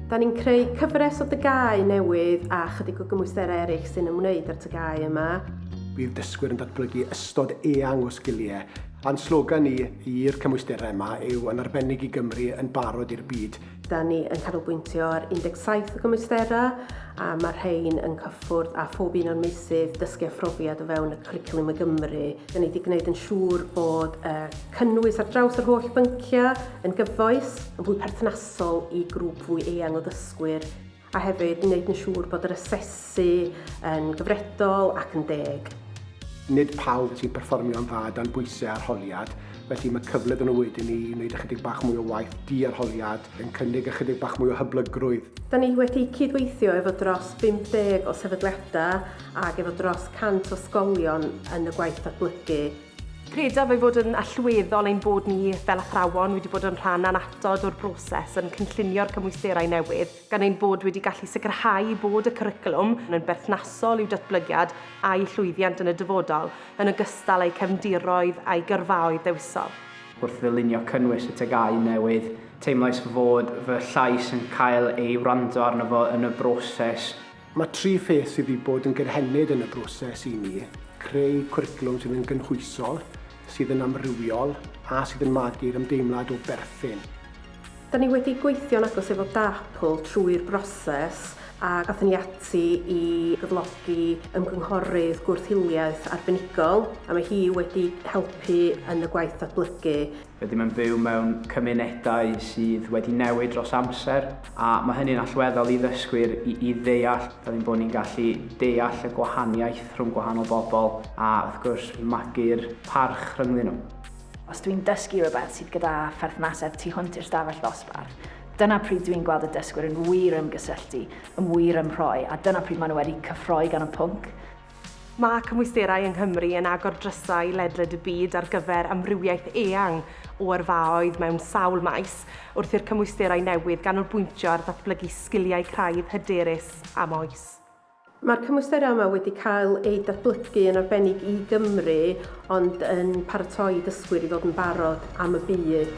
Da ni'n creu cyfres o TGAU newydd a chydig o gymwysterau eraill sy'n ymwneud â'r TGAU yma. Bydd dysgwyr yn datblygu ystod eang o sgiliau. A'n slogan ni i'r cymwysterau yma yw yn arbennig i Gymru yn barod i'r byd. Da ni yn canolbwyntio ar 17 o gymwysterau a mae rhain yn cyffwrdd a phob un o'r meysydd dysgu a phrofiad o fewn y cwricwlwm y Gymru. Da ni wedi gwneud yn siŵr bod cynnwys ar draws yr holl bynciau yn gyfoes, yn fwy perthnasol i grŵp fwy eang o ddysgwyr, a hefyd wneud yn siŵr bod yr asesu yn gyfredol ac yn deg. Nid pawb sy'n perfformio'n dda dan bwysau arholiad, felly mae cyfle dyn nhw wedyn ni wneud ychydig bach mwy o waith di-arholiad yn cynnig ychydig bach mwy o hyblygrwydd. Da ni wedi cydweithio efo dros 50 o sefydliadau ac efo dros 100 o ysgolion yn y gwaith ddatblygu. Credaf ei fod yn allweddol ein bod ni fel athrawon wedi bod yn rhan anatod o'r broses yn cynllunio'r cymwysterau newydd, gan ein bod wedi gallu sicrhau bod y cwricwlwm yn berthnasol i'w datblygiad a'i llwyddiant yn y dyfodol, yn ogystal â'i cefndiroedd a'i gyrfaoedd dewisol. Wrth ddilynio cynnwys y TGAU newydd, teimlais fod fy llais yn cael ei wrando arno fo yn y broses. Mae 3 pheth sydd wedi bod yn gynhenid yn y broses i ni. Creu cwricwlwm sydd yn gynhwysol, sydd yn amrywiol a sydd yn magu'r ymdeimlad o berthyn. Da ni wedi gweithio'n agos efo DAPL trwy'r broses a gathon ni ati i gyflogi ymgynghorydd gwrthhiliaeth arbenigol a mae hi wedi helpu yn y gwaith datblygu. Rydym yn byw mewn cymunedau sydd wedi newid dros amser a mae hynny'n allweddol i ddysgwyr i ddeall. Byddwn bod ni'n gallu deall y gwahaniaeth rhwng gwahanol bobl a wrth gwrs magu'r parch rhyngddyn nhw. Os dwi'n dysgu rhywbeth sydd gyda pherthnasedd tu hwnt i'r stafell ddosbarth, dyna pryd dwi'n gweld y dysgwyr yn wir ymgysylltu, yn wir ymrhoi, a dyna pryd maen nhw wedi cyffroi gan y pwnc. Mae cymwysterau yng Nghymru yn agor drysau ledled y byd ar gyfer amrywiaeth eang o yrfaoedd mewn sawl maes wrth i'r cymwysterau newydd ganolbwyntio ar ddatblygu sgiliau craidd hyderus a moes. Mae'r cymwysterau yma wedi cael ei datblygu yn arbennig i Gymru, ond yn paratoi dysgwyr i fod yn barod am y byd.